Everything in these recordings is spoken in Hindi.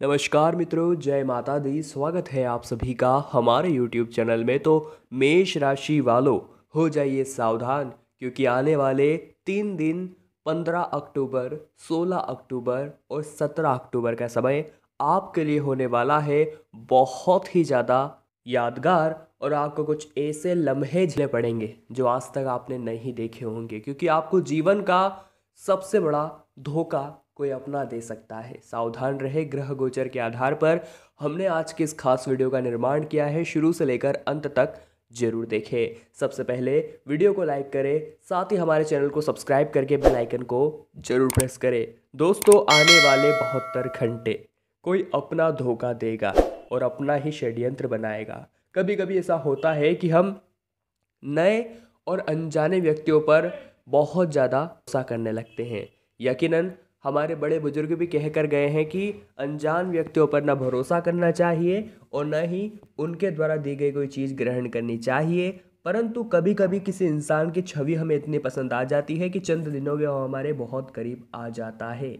नमस्कार मित्रों, जय माता दी। स्वागत है आप सभी का हमारे YouTube चैनल में। तो मेष राशि वालों, हो जाइए सावधान, क्योंकि आने वाले 3 दिन 15 अक्टूबर, 16 अक्टूबर और 17 अक्टूबर का समय आपके लिए होने वाला है बहुत ही ज़्यादा यादगार। और आपको कुछ ऐसे लम्हे झेलने पड़ेंगे जो आज तक आपने नहीं देखे होंगे, क्योंकि आपको जीवन का सबसे बड़ा धोखा कोई अपना दे सकता है। सावधान रहे। ग्रह गोचर के आधार पर हमने आज के इस खास वीडियो का निर्माण किया है। शुरू से लेकर अंत तक जरूर देखें। सबसे पहले वीडियो को लाइक करें, साथ ही हमारे चैनल को सब्सक्राइब करके बेल आइकन को जरूर प्रेस करें। दोस्तों, आने वाले 72 घंटे कोई अपना धोखा देगा और अपना ही षड्यंत्र बनाएगा। कभी कभी ऐसा होता है कि हम नए और अनजाने व्यक्तियों पर बहुत ज़्यादा गुस्सा करने लगते हैं। यकीनन हमारे बड़े बुजुर्ग भी कह कर गए हैं कि अनजान व्यक्तियों पर न भरोसा करना चाहिए और न ही उनके द्वारा दी गई कोई चीज़ ग्रहण करनी चाहिए। परंतु कभी कभी किसी इंसान की छवि हमें इतनी पसंद आ जाती है कि चंद दिनों में वो हमारे बहुत करीब आ जाता है।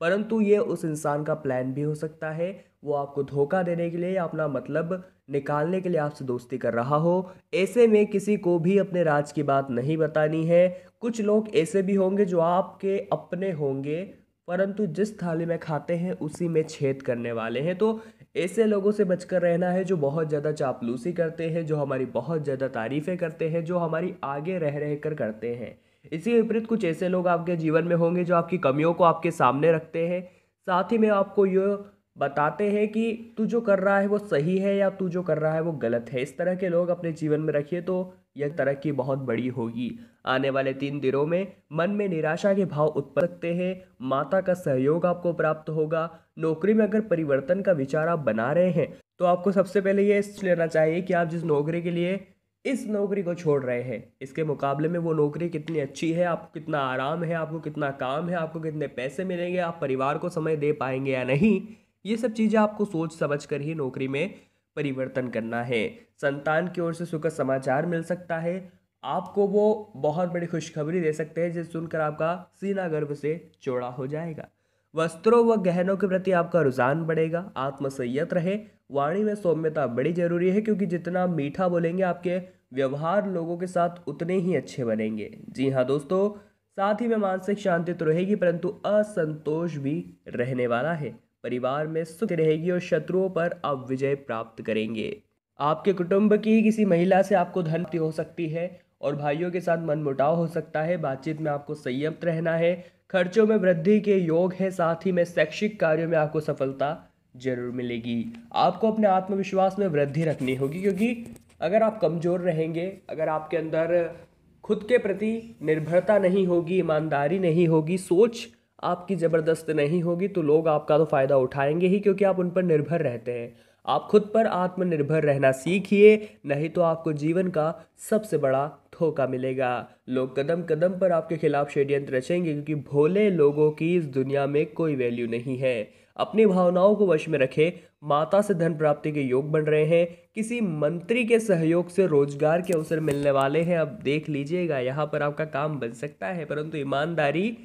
परंतु ये उस इंसान का प्लान भी हो सकता है। वो आपको धोखा देने के लिए या अपना मतलब निकालने के लिए आपसे दोस्ती कर रहा हो। ऐसे में किसी को भी अपने राज की बात नहीं बतानी है। कुछ लोग ऐसे भी होंगे जो आपके अपने होंगे, परंतु जिस थाली में खाते हैं उसी में छेद करने वाले हैं। तो ऐसे लोगों से बचकर रहना है जो बहुत ज़्यादा चापलूसी करते हैं, जो हमारी बहुत ज़्यादा तारीफ़ें करते हैं, जो हमारी आगे रह रह कर करते हैं। इसी विपरीत कुछ ऐसे लोग आपके जीवन में होंगे जो आपकी कमियों को आपके सामने रखते हैं, साथ ही में आपको ये बताते हैं कि तू जो कर रहा है वो सही है या तू जो कर रहा है वो गलत है। इस तरह के लोग अपने जीवन में रखिए तो यह तरक्की बहुत बड़ी होगी। आने वाले 3 दिनों में मन में निराशा के भाव उत्पन्न सकते हैं। माता का सहयोग आपको प्राप्त होगा। नौकरी में अगर परिवर्तन का विचार आप बना रहे हैं तो आपको सबसे पहले ये सोच लेना चाहिए कि आप जिस नौकरी के लिए इस नौकरी को छोड़ रहे हैं, इसके मुकाबले में वो नौकरी कितनी अच्छी है, आपको कितना आराम है, आपको कितना काम है, आपको कितने पैसे मिलेंगे, आप परिवार को समय दे पाएंगे या नहीं। ये सब चीज़ें आपको सोच समझ कर ही नौकरी में परिवर्तन करना है। संतान की ओर से सुखद समाचार मिल सकता है। आपको वो बहुत बड़ी खुशखबरी दे सकते हैं जिसे सुनकर आपका सीना गर्व से चौड़ा हो जाएगा। वस्त्रों व गहनों के प्रति आपका रुझान बढ़ेगा। आत्मसंयत रहे। वाणी में सौम्यता बड़ी जरूरी है, क्योंकि जितना आप मीठा बोलेंगे आपके व्यवहार लोगों के साथ उतने ही अच्छे बनेंगे। जी हाँ दोस्तों, साथ ही में मानसिक शांति तो रहेगी, परंतु असंतोष भी रहने वाला है। परिवार में सुख रहेगी और शत्रुओं पर आप विजय प्राप्त करेंगे। आपके कुटुंब की किसी महिला से आपको धन प्राप्ति हो सकती है और भाइयों के साथ मनमुटाव हो सकता है। बातचीत में आपको संयत रहना है। खर्चों में वृद्धि के योग है। साथ ही में शैक्षिक कार्यों में आपको सफलता जरूर मिलेगी। आपको अपने आत्मविश्वास में वृद्धि रखनी होगी, क्योंकि अगर आप कमजोर रहेंगे, अगर आपके अंदर खुद के प्रति निर्भरता नहीं होगी, ईमानदारी नहीं होगी, सोच आपकी ज़बरदस्त नहीं होगी, तो लोग आपका तो फ़ायदा उठाएंगे ही, क्योंकि आप उन पर निर्भर रहते हैं। आप खुद पर आत्मनिर्भर रहना सीखिए, नहीं तो आपको जीवन का सबसे बड़ा धोखा मिलेगा। लोग कदम कदम पर आपके खिलाफ षड्यंत्र रचेंगे, क्योंकि भोले लोगों की इस दुनिया में कोई वैल्यू नहीं है। अपनी भावनाओं को वश में रखें। माता से धन प्राप्ति के योग बन रहे हैं। किसी मंत्री के सहयोग से रोजगार के अवसर मिलने वाले हैं। अब देख लीजिएगा, यहाँ पर आपका काम बन सकता है, परंतु ईमानदारी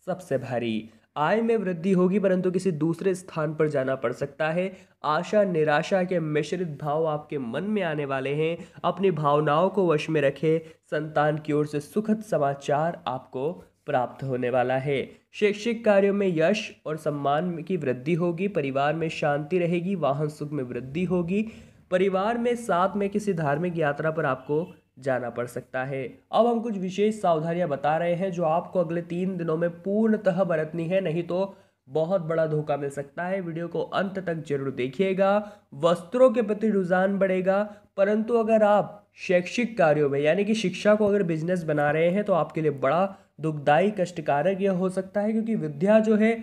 सबसे भारी। आय में वृद्धि होगी, परंतु किसी दूसरे स्थान पर जाना पड़ सकता है। आशा निराशा के मिश्रित भाव आपके मन में आने वाले हैं। अपनी भावनाओं को वश में रखें। संतान की ओर से सुखद समाचार आपको प्राप्त होने वाला है। शैक्षिक कार्यों में यश और सम्मान की वृद्धि होगी। परिवार में शांति रहेगी। वाहन सुख में वृद्धि होगी। परिवार में साथ में किसी धार्मिक यात्रा पर आपको जाना पड़ सकता है। अब हम कुछ विशेष सावधानियां बता रहे हैं जो आपको अगले 3 दिनों में पूर्णतः बरतनी है, नहीं तो बहुत बड़ा धोखा मिल सकता है। वीडियो को अंत तक जरूर देखिएगा। वस्त्रों के प्रति रुझान बढ़ेगा, परंतु अगर आप शैक्षिक कार्यों में यानी कि शिक्षा को अगर बिजनेस बना रहे हैं तो आपके लिए बड़ा दुखदाई कष्टकारक यह हो सकता है, क्योंकि विद्या जो है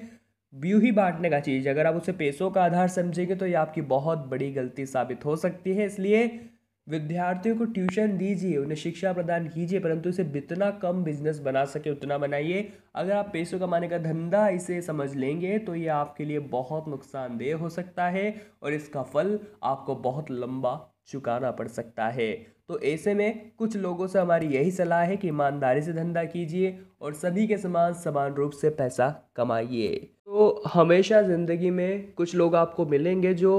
ब्यूँ ही बांटने का चीज़ है। अगर आप उसे पैसों का आधार समझेंगे तो ये आपकी बहुत बड़ी गलती साबित हो सकती है। इसलिए विद्यार्थियों को ट्यूशन दीजिए, उन्हें शिक्षा प्रदान कीजिए, परंतु इसे जितना कम बिजनेस बना सके उतना बनाइए। अगर आप पैसों कमाने का धंधा इसे समझ लेंगे तो ये आपके लिए बहुत नुकसानदेह हो सकता है और इसका फल आपको बहुत लंबा चुकाना पड़ सकता है। तो ऐसे में कुछ लोगों से हमारी यही सलाह है कि ईमानदारी से धंधा कीजिए और सभी के समान समान रूप से पैसा कमाइए। तो हमेशा ज़िंदगी में कुछ लोग आपको मिलेंगे जो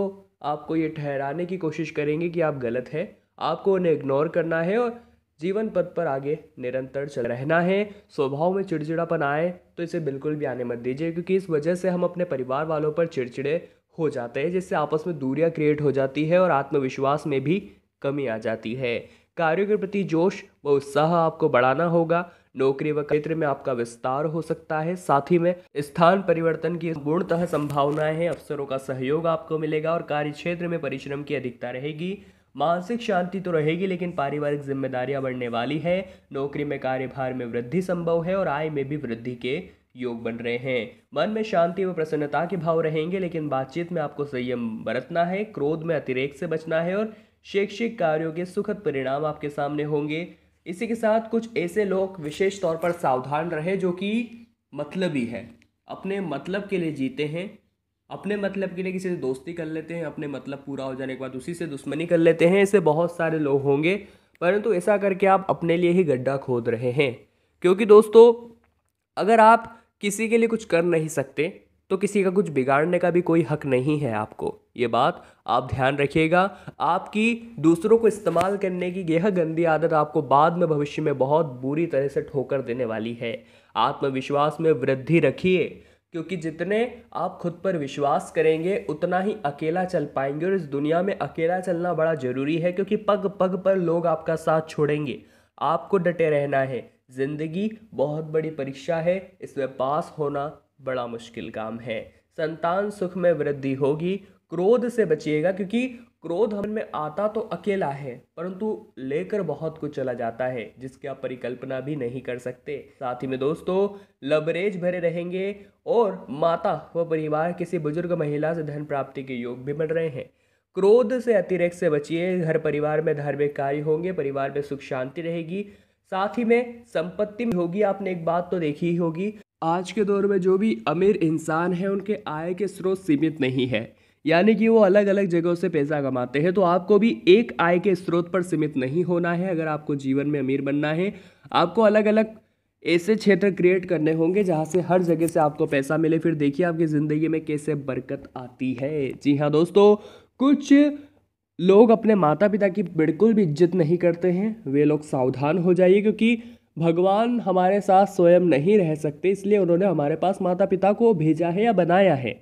आपको ये ठहराने की कोशिश करेंगे कि आप गलत हैं। आपको उन्हें इग्नोर करना है और जीवन पथ पर आगे निरंतर चल रहना है। स्वभाव में चिड़चिड़ापन आए तो इसे बिल्कुल भी आने मत दीजिए, क्योंकि इस वजह से हम अपने परिवार वालों पर चिड़चिड़े हो जाते हैं, जिससे आपस में दूरियां क्रिएट हो जाती है और आत्मविश्वास में भी कमी आ जाती है। कार्यों के प्रति जोश व उत्साह आपको बढ़ाना होगा। नौकरी व क्षेत्र में आपका विस्तार हो सकता है। साथ ही में स्थान परिवर्तन की पूर्णतः संभावनाएं हैं। अफसरों का सहयोग आपको मिलेगा और कार्य क्षेत्र में परिश्रम की अधिकता रहेगी। मानसिक शांति तो रहेगी, लेकिन पारिवारिक जिम्मेदारियां बढ़ने वाली है। नौकरी में कार्यभार में वृद्धि संभव है और आय में भी वृद्धि के योग बन रहे हैं। मन में शांति व प्रसन्नता के भाव रहेंगे, लेकिन बातचीत में आपको संयम बरतना है। क्रोध में अतिरेक से बचना है और शैक्षिक कार्यों के सुखद परिणाम आपके सामने होंगे। इसी के साथ कुछ ऐसे लोग विशेष तौर पर सावधान रहे जो कि मतलबी है, अपने मतलब के लिए जीते हैं, अपने मतलब के लिए किसी से दोस्ती कर लेते हैं, अपने मतलब पूरा हो जाने के बाद उसी से दुश्मनी कर लेते हैं। ऐसे बहुत सारे लोग होंगे, परंतु ऐसा करके आप अपने लिए ही गड्ढा खोद रहे हैं। क्योंकि दोस्तों, अगर आप किसी के लिए कुछ कर नहीं सकते तो किसी का कुछ बिगाड़ने का भी कोई हक नहीं है आपको। ये बात आप ध्यान रखिएगा। आपकी दूसरों को इस्तेमाल करने की यह गंदी आदत आपको बाद में भविष्य में बहुत बुरी तरह से ठोकर देने वाली है। आत्मविश्वास में वृद्धि रखिए, क्योंकि जितने आप खुद पर विश्वास करेंगे उतना ही अकेला चल पाएंगे। और इस दुनिया में अकेला चलना बड़ा ज़रूरी है, क्योंकि पग पग पर लोग आपका साथ छोड़ेंगे। आपको डटे रहना है। जिंदगी बहुत बड़ी परीक्षा है, इसमें पास होना बड़ा मुश्किल काम है। संतान सुख में वृद्धि होगी। क्रोध से बचिएगा, क्योंकि क्रोध हम में आता तो अकेला है, परंतु लेकर बहुत कुछ चला जाता है, जिसकी आप परिकल्पना भी नहीं कर सकते। साथ ही में दोस्तों, लवरेज भरे रहेंगे और माता व परिवार किसी बुजुर्ग महिला से धन प्राप्ति के योग भी बन रहे हैं। क्रोध से अतिरेक से बचिए। घर परिवार में धार्मिक कार्य होंगे। परिवार में सुख शांति रहेगी। साथ ही में संपत्ति होगी। आपने एक बात तो देखी ही होगी, आज के दौर में जो भी अमीर इंसान है उनके आय के स्रोत सीमित नहीं है, यानी कि वो अलग अलग जगहों से पैसा कमाते हैं। तो आपको भी एक आय के स्रोत पर सीमित नहीं होना है। अगर आपको जीवन में अमीर बनना है, आपको अलग अलग ऐसे क्षेत्र क्रिएट करने होंगे जहाँ से हर जगह से आपको पैसा मिले। फिर देखिए आपकी ज़िंदगी में कैसे बरकत आती है। जी हाँ दोस्तों, कुछ लोग अपने माता पिता की बिल्कुल भी इज्जत नहीं करते हैं। वे लोग सावधान हो जाइए, क्योंकि भगवान हमारे साथ स्वयं नहीं रह सकते, इसलिए उन्होंने हमारे पास माता पिता को भेजा है या बनाया है।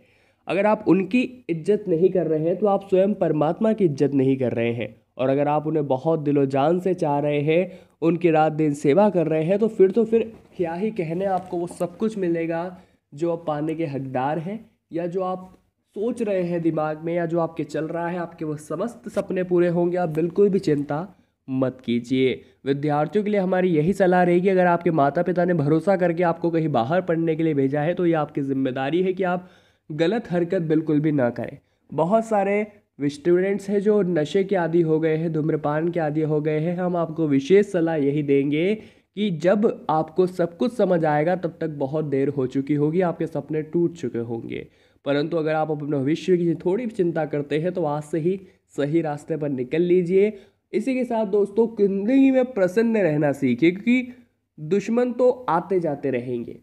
अगर आप उनकी इज्जत नहीं कर रहे हैं तो आप स्वयं परमात्मा की इज्जत नहीं कर रहे हैं। और अगर आप उन्हें बहुत दिलो जान से चाह रहे हैं, उनकी रात दिन सेवा कर रहे हैं, तो फिर क्या ही कहने, आपको वो सब कुछ मिलेगा जो आप पाने के हकदार हैं, या जो आप सोच रहे हैं दिमाग में, या जो आपके चल रहा है, आपके वो समस्त सपने पूरे होंगे। आप बिल्कुल भी चिंता मत कीजिए। विद्यार्थियों के लिए हमारी यही सलाह रहेगी, अगर आपके माता पिता ने भरोसा करके आपको कहीं बाहर पढ़ने के लिए भेजा है तो ये आपकी जिम्मेदारी है कि आप गलत हरकत बिल्कुल भी ना करें। बहुत सारे स्टूडेंट्स हैं जो नशे के आदी हो गए हैं, धूम्रपान के आदी हो गए हैं। हम आपको विशेष सलाह यही देंगे कि जब आपको सब कुछ समझ आएगा तब तक बहुत देर हो चुकी होगी, आपके सपने टूट चुके होंगे। परंतु अगर आप अपने भविष्य की थोड़ी भी चिंता करते हैं तो आज से ही सही रास्ते पर निकल लीजिए। इसी के साथ दोस्तों, जिंदगी में प्रसन्न रहना सीखिए, क्योंकि दुश्मन तो आते जाते रहेंगे,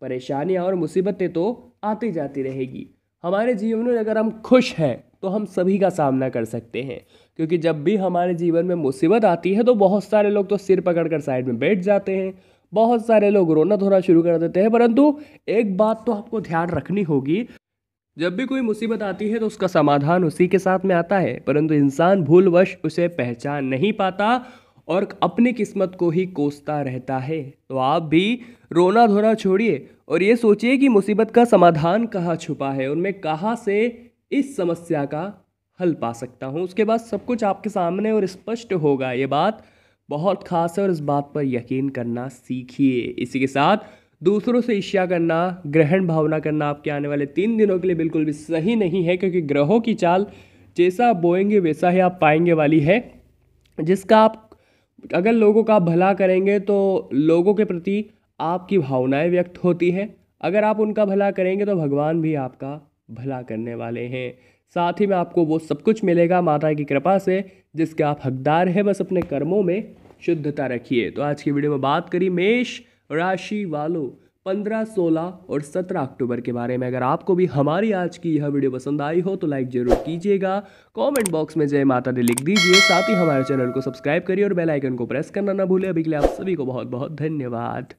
परेशानियां और मुसीबतें तो आती जाती रहेगी। हमारे जीवन में अगर हम खुश हैं तो हम सभी का सामना कर सकते हैं, क्योंकि जब भी हमारे जीवन में मुसीबत आती है तो बहुत सारे लोग तो सिर पकड़कर साइड में बैठ जाते हैं, बहुत सारे लोग रोना धोना शुरू कर देते हैं। परंतु एक बात तो आपको ध्यान रखनी होगी, जब भी कोई मुसीबत आती है तो उसका समाधान उसी के साथ में आता है, परंतु इंसान भूलवश उसे पहचान नहीं पाता और अपनी किस्मत को ही कोसता रहता है। तो आप भी रोना धोना छोड़िए और ये सोचिए कि मुसीबत का समाधान कहाँ छुपा है और मैं कहाँ से इस समस्या का हल पा सकता हूँ। उसके बाद सब कुछ आपके सामने और स्पष्ट होगा। ये बात बहुत खास है और इस बात पर यकीन करना सीखिए। इसी के साथ दूसरों से ईर्ष्या करना, ग्रहण भावना करना आपके आने वाले 3 दिनों के लिए बिल्कुल भी सही नहीं है, क्योंकि ग्रहों की चाल जैसा आप बोएंगे वैसा ही आप पाएंगे वाली है। जिसका आप अगर लोगों का भला करेंगे तो लोगों के प्रति आपकी भावनाएं व्यक्त होती हैं, अगर आप उनका भला करेंगे तो भगवान भी आपका भला करने वाले हैं। साथ ही में आपको वो सब कुछ मिलेगा माता की कृपा से जिसके आप हकदार हैं, बस अपने कर्मों में शुद्धता रखिए। तो आज की वीडियो में बात करी मेष राशि वालों 15, 16 और 17 अक्टूबर के बारे में। अगर आपको भी हमारी आज की यह वीडियो पसंद आई हो तो लाइक जरूर कीजिएगा, कमेंट बॉक्स में जय माता दी लिख दीजिए, साथ ही हमारे चैनल को सब्सक्राइब करिए और बेल आइकन को प्रेस करना ना भूलें। अभी के लिए आप सभी को बहुत बहुत धन्यवाद।